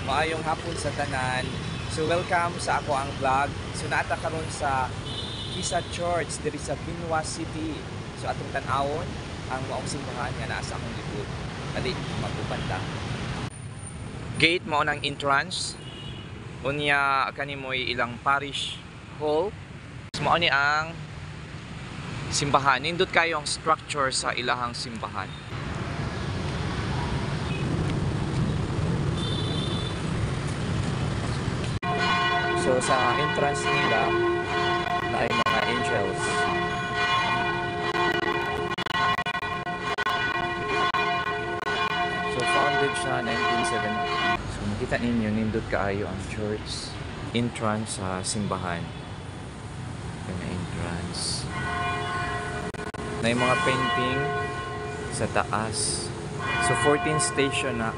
Maayong hapon sa tanan. So welcome sa ako ang vlog. So naata karon sa Kisa Church diri sa Binwa City. So atong tan-awon ang maong simbahan nga naa sa akong libot. Dali magpupanda. Gate mao nang entrance. Unya kanimoy ilang parish hall. So, mao ni ang simbahan. Nindot kayo ang structure sa ilahang simbahan. So sa entrance nila na ay mga angels. So founded siya 1970. So makita ninyo nindot kaayo ang church entrance sa simbahan. Yung entrance. Na yung mga painting sa taas. So 14 station na